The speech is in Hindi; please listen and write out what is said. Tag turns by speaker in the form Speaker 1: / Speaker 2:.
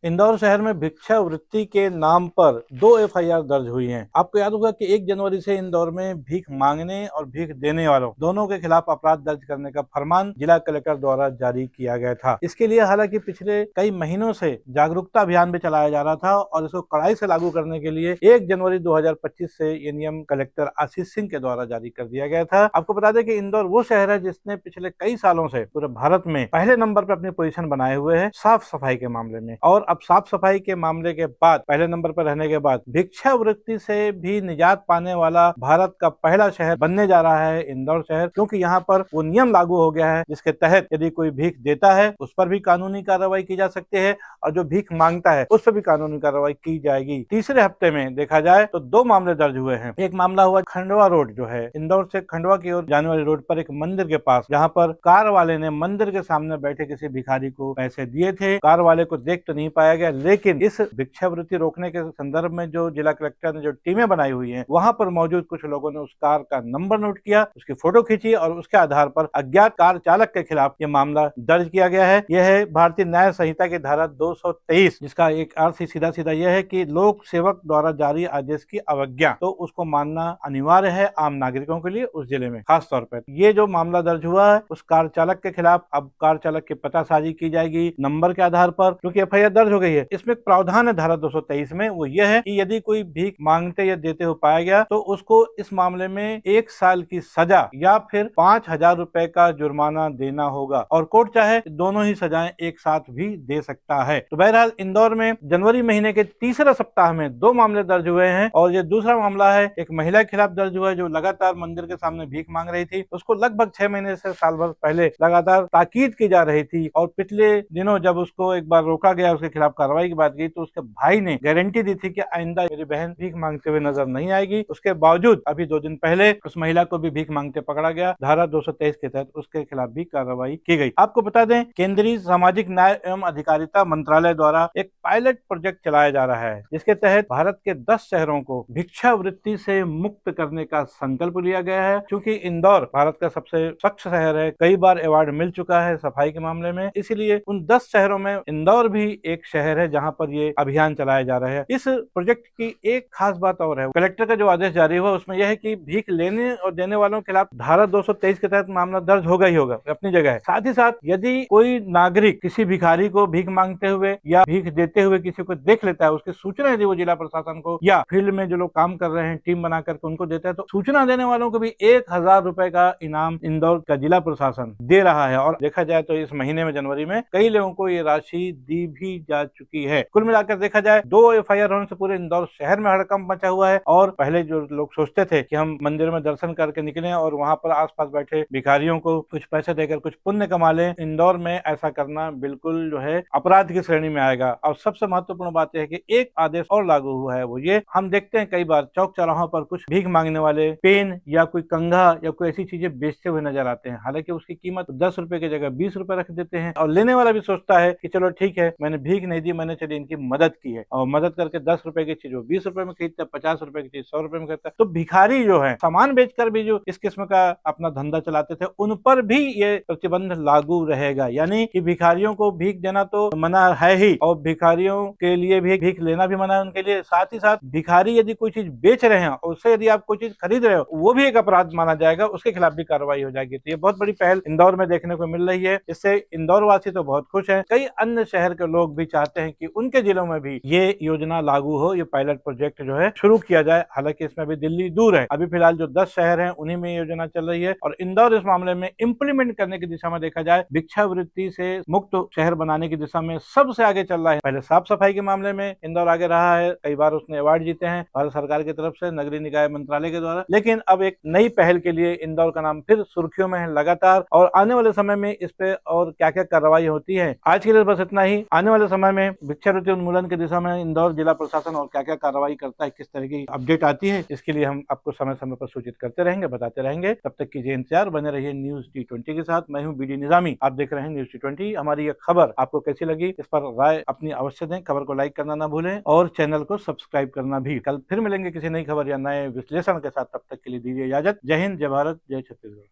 Speaker 1: इंदौर शहर में भिक्षावृत्ति के नाम पर 2 एफआईआर दर्ज हुई हैं। आपको याद होगा कि 1 जनवरी से इंदौर में भीख मांगने और भीख देने वालों दोनों के खिलाफ अपराध दर्ज करने का फरमान जिला कलेक्टर द्वारा जारी किया गया था। इसके लिए हालांकि पिछले कई महीनों से जागरूकता अभियान भी चलाया जा रहा था और इसको कड़ाई से लागू करने के लिए 1 जनवरी 2025 से ये नियम कलेक्टर आशीष सिंह के द्वारा जारी कर दिया गया था। आपको बता दें कि इंदौर वो शहर है जिसने पिछले कई सालों से पूरे भारत में पहले नंबर पर अपनी पोजीशन बनाए हुए है साफ सफाई के मामले में, और अब साफ सफाई के मामले के बाद पहले नंबर पर रहने के बाद भिक्षावृत्ति से भी निजात पाने वाला भारत का पहला शहर बनने जा रहा है इंदौर शहर, क्योंकि यहाँ पर वो नियम लागू हो गया है जिसके तहत यदि कोई भीख देता है उस पर भी कानूनी कार्रवाई की जा सकती है और जो भीख मांगता है उस पर भी कानूनी कार्रवाई की जाएगी। तीसरे हफ्ते में देखा जाए तो 2 मामले दर्ज हुए हैं। एक मामला हुआ खंडवा रोड जो है इंदौर से खंडवा की ओर जाने वाली रोड पर एक मंदिर के पास, जहाँ पर कार वाले ने मंदिर के सामने बैठे किसी भिखारी को पैसे दिए थे। कार वाले को देख तो नहीं पाया गया, लेकिन इस भिक्षावृत्ति रोकने के संदर्भ में जो जिला कलेक्टर ने जो टीमें बनाई हुई हैं, वहां पर मौजूद कुछ लोगों ने उस कार का नंबर नोट किया, उसकी फोटो खींची और उसके आधार पर अज्ञात कार चालक के खिलाफ यह मामला दर्ज किया गया है। यह है भारतीय न्याय संहिता की धारा 223, जिसका एक अर्थ सीधा सीधा यह है कि लोक सेवक द्वारा जारी आदेश की अवज्ञा तो उसको मानना अनिवार्य है आम नागरिकों के लिए उस जिले में। खास तौर पर ये जो मामला दर्ज हुआ है उस कार चालक के खिलाफ अब कार चालक की पतासाजी की जाएगी नंबर के आधार पर, क्योंकि एफआईआर दर्ज हो गई है। इसमें एक प्रावधान है धारा 223 में, वो यह है कि यदि कोई भीख मांगते या देते हुए पाया गया तो उसको इस मामले में 1 साल की सजा या फिर 5,000 रुपए का जुर्माना देना होगा, और कोर्ट चाहे दोनों ही सजाएं एक साथ भी दे सकता है। तो बहरहाल इंदौर में जनवरी महीने के तीसरे सप्ताह में 2 मामले दर्ज हुए हैं, और ये दूसरा मामला है एक महिला के खिलाफ दर्ज हुआ है जो लगातार मंदिर के सामने भीख मांग रही थी। उसको लगभग 6 महीने से साल भर पहले लगातार ताकीद की जा रही थी, और पिछले दिनों जब उसको एक बार रोका गया, उसके खिलाफ कार्रवाई की बात की, तो उसके भाई ने गारंटी दी थी कि आइंदा मेरी बहन भीख मांगते हुए नजर नहीं आएगी। उसके बावजूद अभी 2 दिन पहले उस महिला को भी भीख मांगते पकड़ा गया। धारा 223 के तहत उसके खिलाफ भी कार्रवाई की गई। आपको बता दें, केंद्रीय सामाजिक न्याय एवं अधिकारिता मंत्रालय द्वारा एक पायलट प्रोजेक्ट चलाया जा रहा है, जिसके तहत भारत के 10 शहरों को भिक्षावृत्ति से मुक्त करने का संकल्प लिया गया है। क्योंकि इंदौर भारत का सबसे स्वच्छ शहर है, कई बार अवार्ड मिल चुका है सफाई के मामले में, इसलिए उन 10 शहरों में इंदौर भी एक शहर है जहां पर ये अभियान चलाया जा रहा है। इस प्रोजेक्ट की एक खास बात और है, कलेक्टर का जो आदेश जारी हुआ उसमें यह है कि भीख लेने और देने वालों के खिलाफ धारा 223 के तहत मामला दर्ज होगा ही होगा, अपनी जगह है। साथ ही साथ यदि कोई नागरिक किसी भिखारी को भीख मांगते हुए या भीख देते हुए किसी को देख लेता है, उसकी सूचना यदि वो जिला प्रशासन को या फील्ड में जो लोग काम कर रहे हैं टीम बना करके उनको देता है, तो सूचना देने वालों को भी 1,000 रुपए का इनाम इंदौर का जिला प्रशासन दे रहा है। और देखा जाए तो इस महीने में जनवरी में कई लोगों को ये राशि दी भी जा चुकी है। कुल मिलाकर देखा जाए 2 एफआईआर होने से पूरे इंदौर शहर में हड़कंप मचा हुआ है। और पहले जो लोग सोचते थे कि हम मंदिर में दर्शन करके निकले और वहां पर आसपास बैठे भिखारियों को कुछ पैसे देकर कुछ पुण्य कमा लें, इंदौर में ऐसा करना बिल्कुल जो है अपराध की श्रेणी में आएगा। और सबसे महत्वपूर्ण बात यह है कि एक आदेश और लागू हुआ है, वो ये हम देखते हैं कई बार चौक चौराहों पर कुछ भीख मांगने वाले पेन या कोई कंघा या कोई ऐसी चीजें बेचते हुए नजर आते हैं। हालांकि उसकी कीमत 10 रुपए की जगह 20 रुपए रख देते हैं, और लेने वाला भी सोचता है कि चलो ठीक है, मैंने भीख नहीं दी, मैंने चलिए इनकी मदद की है, और मदद करके 10 रुपए की चीज वो 20 रुपए में खरीदता है, 50 रुपए की चीज 100 रुपए में खरीदता है। तो भिखारी जो है सामान बेचकर भी जो इस किस्म का अपना धंधा चलाते थे, उन पर भी ये प्रतिबंध लागू रहेगा। यानी कि भिखारियों को भीख देना तो मना है ही, और भिखारियों के लिए भी भीख लेना भी मना है उनके लिए। साथ ही साथ भिखारी यदि कोई चीज बेच रहे हैं और उससे यदि आप कोई चीज खरीद रहे हो, वो भी एक अपराध माना जाएगा, उसके खिलाफ भी कार्रवाई हो जाएगी। तो ये बहुत बड़ी पहल इंदौर में देखने को मिल रही है। इससे इंदौर वासी तो बहुत खुश हैं, कई अन्य शहर के लोग भी चाहते हैं कि उनके जिलों में भी ये योजना लागू हो, ये पायलट प्रोजेक्ट जो है शुरू किया जाए। हालांकि इसमें भी दिल्ली दूर है, अभी फिलहाल जो 10 शहर हैं उन्हीं में योजना चल रही है, और इंदौर इस मामले में इंप्लीमेंट करने की दिशा में देखा जाए भिक्षावृत्ति से मुक्त शहर बनाने की दिशा में सबसे आगे चल रहा है। पहले साफ सफाई के मामले में इंदौर आगे रहा है, कई बार उसने अवार्ड जीते हैं भारत सरकार की तरफ से नगरीय निकाय मंत्रालय के द्वारा, लेकिन अब एक नई पहल के लिए इंदौर का नाम फिर सुर्खियों में है लगातार। और आने वाले समय में इस पे और क्या क्या कार्रवाई होती है, आज के लिए बस इतना ही। आने वाले समय में भिक्षावृत्ति उन्मूलन की दिशा में इंदौर जिला प्रशासन और क्या क्या कार्रवाई करता है, किस तरह की अपडेट आती है, इसके लिए हम आपको समय समय पर सूचित करते रहेंगे, बताते रहेंगे। तब तक कीजिए इंतजार, बने रहिए न्यूज T20 के साथ। मैं हूं बीडी निजामी, आप देख रहे हैं न्यूज T20। हमारी ये खबर आपको कैसी लगी, इस पर राय अपनी अवश्य दें। खबर को लाइक करना ना भूलें और चैनल को सब्सक्राइब करना भी। कल फिर मिलेंगे किसी नई खबर या नए विश्लेषण के साथ, तब तक के लिए दीजिए इजाजत। जय हिंद, जय भारत, जय छत्तीसगढ़।